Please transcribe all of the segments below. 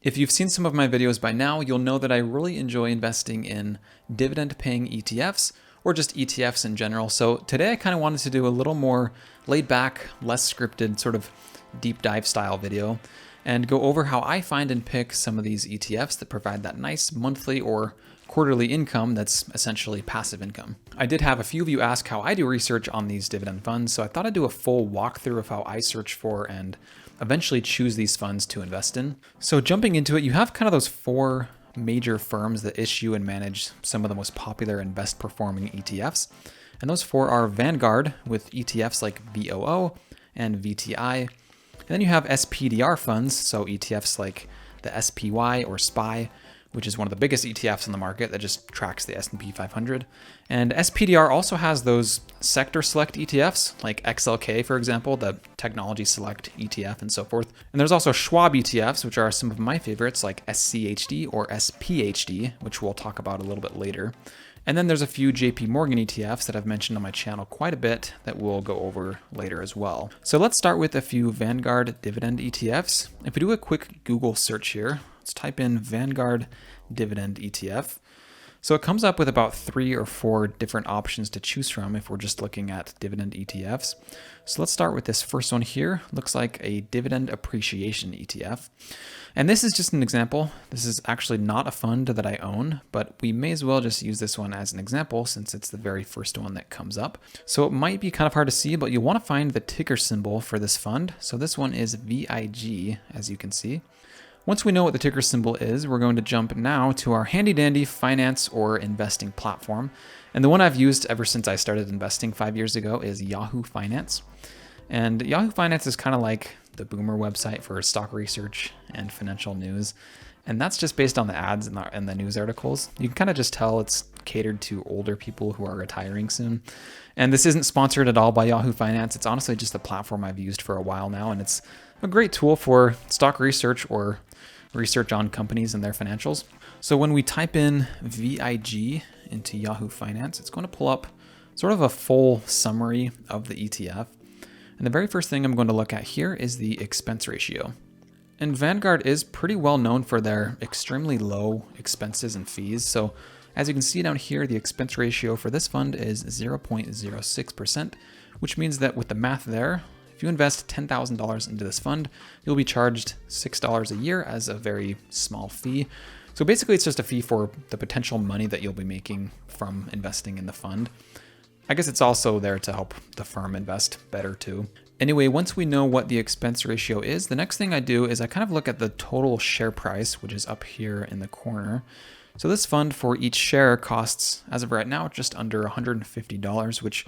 If you've seen some of my videos by now, you'll know that I really enjoy investing in dividend-paying ETFs or just ETFs in general. So today I kind of wanted to do a little more laid back, less scripted, sort of deep dive style video and go over how I find and pick some of these ETFs that provide that nice monthly or quarterly income that's essentially passive income. I did have a few of you ask how I do research on these dividend funds, so I thought I'd do a full walkthrough of how I search for and eventually choose these funds to invest in. So jumping into it, you have kind of those four major firms that issue and manage some of the most popular and best performing ETFs. And those four are Vanguard with ETFs like VOO and VTI. And then you have SPDR funds, so ETFs like the SPY or SPY, which is one of the biggest ETFs in the market that just tracks the S&P 500. And SPDR also has those sector select ETFs, like XLK, for example, the technology select ETF and so forth. And there's also Schwab ETFs, which are some of my favorites, like SCHD or SPHD, which we'll talk about a little bit later. And then there's a few JP Morgan ETFs that I've mentioned on my channel quite a bit that we'll go over later as well. So let's start with a few Vanguard dividend ETFs. If we do a quick Google search here, let's type in Vanguard dividend ETF. So it comes up with about 3 or 4 different options to choose from if we're just looking at dividend ETFs. So let's start with this first one here. Looks like a dividend appreciation ETF. And this is just an example. This is actually not a fund that I own, but we may as well just use this one as an example since it's the very first one that comes up. So it might be kind of hard to see, but you'll want to find the ticker symbol for this fund. So this one is VIG, as you can see. Once we know what the ticker symbol is, we're going to jump now to our handy dandy finance or investing platform. And the one I've used ever since I started investing 5 years ago is Yahoo Finance. And Yahoo Finance is kind of like the boomer website for stock research and financial news. And that's just based on the ads and the news articles. You can kind of just tell it's catered to older people who are retiring soon. And this isn't sponsored at all by Yahoo Finance. It's honestly just a platform I've used for a while now. And it's a great tool for stock research or research on companies and their financials. So when we type in VIG into Yahoo Finance, it's going to pull up sort of a full summary of the ETF. And the very first thing I'm going to look at here is the expense ratio. And Vanguard is pretty well known for their extremely low expenses and fees. So as you can see down here, the expense ratio for this fund is 0.06%, which means that with the math there, if you invest $10,000 into this fund, you'll be charged $6 a year as a very small fee. So basically it's just a fee for the potential money that you'll be making from investing in the fund. I guess it's also there to help the firm invest better too. Anyway, once we know what the expense ratio is, the next thing I do is I kind of look at the total share price, which is up here in the corner. So this fund for each share costs, as of right now, just under $150, which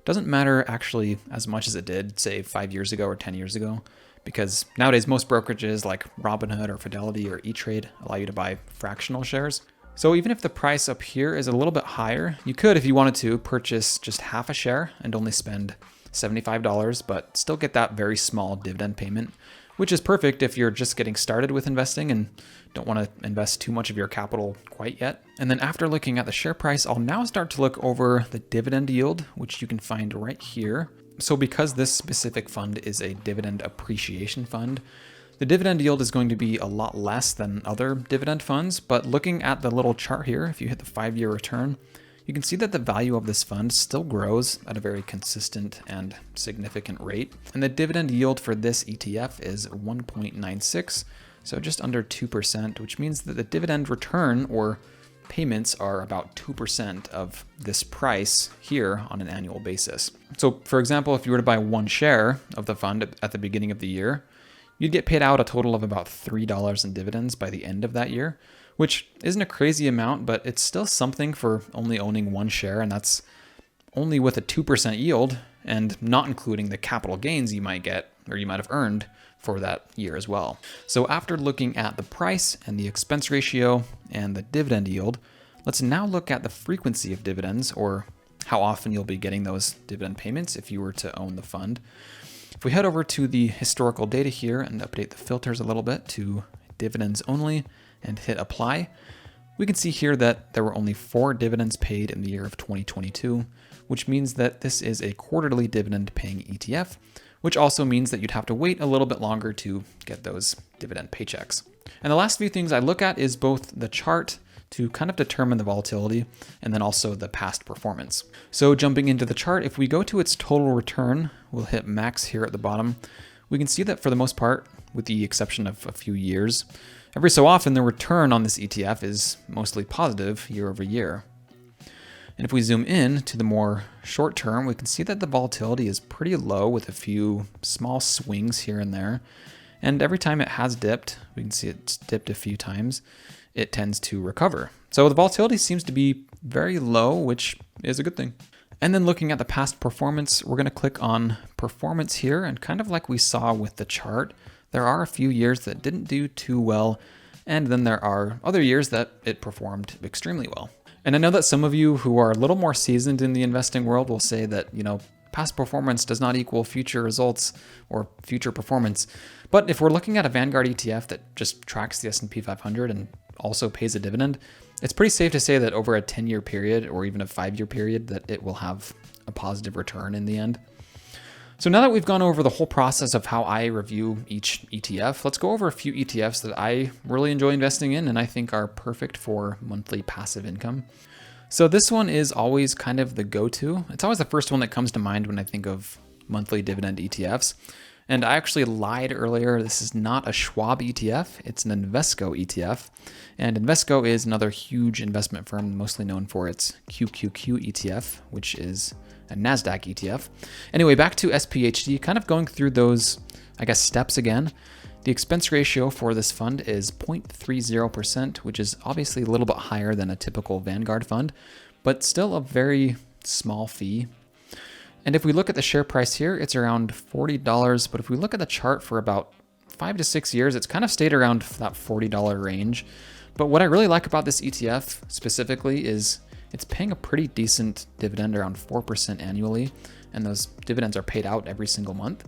doesn't matter actually as much as it did, say 5 years ago or 10 years ago, because nowadays most brokerages like Robinhood or Fidelity or E-Trade allow you to buy fractional shares. So even if the price up here is a little bit higher, you could, if you wanted to, purchase just half a share and only spend $75, but still get that very small dividend payment, which is perfect if you're just getting started with investing and don't want to invest too much of your capital quite yet. And then after looking at the share price, I'll now start to look over the dividend yield, which you can find right here. So because this specific fund is a dividend appreciation fund, the dividend yield is going to be a lot less than other dividend funds, but looking at the little chart here, if you hit the 5-year return, you can see that the value of this fund still grows at a very consistent and significant rate. And the dividend yield for this ETF is 1.96, so just under 2%, which means that the dividend return or payments are about 2% of this price here on an annual basis. So for example, if you were to buy 1 share of the fund at the beginning of the year, you'd get paid out a total of about $3 in dividends by the end of that year, which isn't a crazy amount, but it's still something for only owning 1 share, and that's only with a 2% yield and not including the capital gains you might get or you might have earned for that year as well. So after looking at the price and the expense ratio and the dividend yield, let's now look at the frequency of dividends, or how often you'll be getting those dividend payments if you were to own the fund. If we head over to the historical data here and update the filters a little bit to dividends only and hit apply, we can see here that there were only 4 dividends paid in the year of 2022, which means that this is a quarterly dividend paying ETF, which also means that you'd have to wait a little bit longer to get those dividend paychecks. And the last few things I look at is both the chart to kind of determine the volatility and then also the past performance. So jumping into the chart, if we go to its total return, we'll hit max here at the bottom. We can see that for the most part, with the exception of a few years, every so often the return on this ETF is mostly positive year over year. And if we zoom in to the more short term, we can see that the volatility is pretty low with a few small swings here and there. And every time it has dipped, we can see it's dipped a few times, it tends to recover. So the volatility seems to be very low, which is a good thing. And then looking at the past performance, we're going to click on performance here. And kind of like we saw with the chart, there are a few years that didn't do too well. And then there are other years that it performed extremely well. And I know that some of you who are a little more seasoned in the investing world will say that, past performance does not equal future results or future performance. But if we're looking at a Vanguard ETF that just tracks the S&P 500 and also pays a dividend, it's pretty safe to say that over a 10-year period or even a 5-year period that it will have a positive return in the end. So now that we've gone over the whole process of how I review each ETF, let's go over a few ETFs that I really enjoy investing in and I think are perfect for monthly passive income. So this one is always kind of the go-to. It's always the first one that comes to mind when I think of monthly dividend ETFs. And I actually lied earlier. This is not a Schwab ETF. It's an Invesco ETF. And Invesco is another huge investment firm, mostly known for its QQQ ETF, which is a NASDAQ ETF. Anyway, back to SPHD, kind of going through those, steps again. The expense ratio for this fund is 0.30%, which is obviously a little bit higher than a typical Vanguard fund, but still a very small fee. And if we look at the share price here, it's around $40. But if we look at the chart for about 5 to 6 years, it's kind of stayed around that $40 range. But what I really like about this ETF specifically is it's paying a pretty decent dividend, around 4% annually. And those dividends are paid out every single month.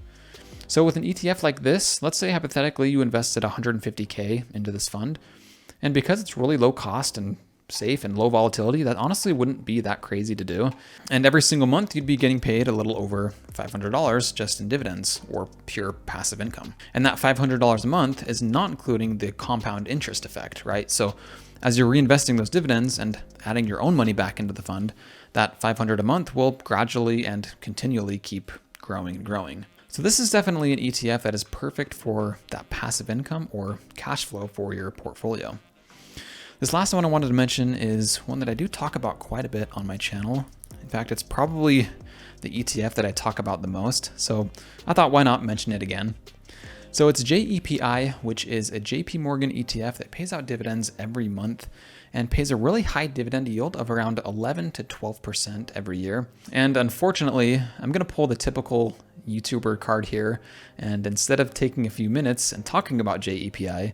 So with an ETF like this, let's say hypothetically you invested $150K into this fund. And because it's really low cost and safe and low volatility, that honestly wouldn't be that crazy to do. And every single month you'd be getting paid a little over $500 just in dividends or pure passive income. And that $500 a month is not including the compound interest effect, right? So as you're reinvesting those dividends and adding your own money back into the fund, that $500 a month will gradually and continually keep growing and growing. So this is definitely an ETF that is perfect for that passive income or cash flow for your portfolio. This last one I wanted to mention is one that I do talk about quite a bit on my channel. In fact, it's probably the ETF that I talk about the most. So I thought, why not mention it again? So it's JEPI, which is a JP Morgan ETF that pays out dividends every month and pays a really high dividend yield of around 11 to 12% every year. And unfortunately, I'm going to pull the typical YouTuber card here. And instead of taking a few minutes and talking about JEPI,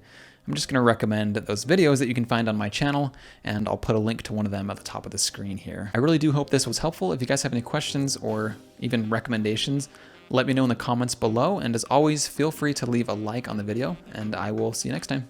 I'm just going to recommend those videos that you can find on my channel, and I'll put a link to one of them at the top of the screen here. I really do hope this was helpful. If you guys have any questions or even recommendations, let me know in the comments below. And as always, feel free to leave a like on the video, and I will see you next time.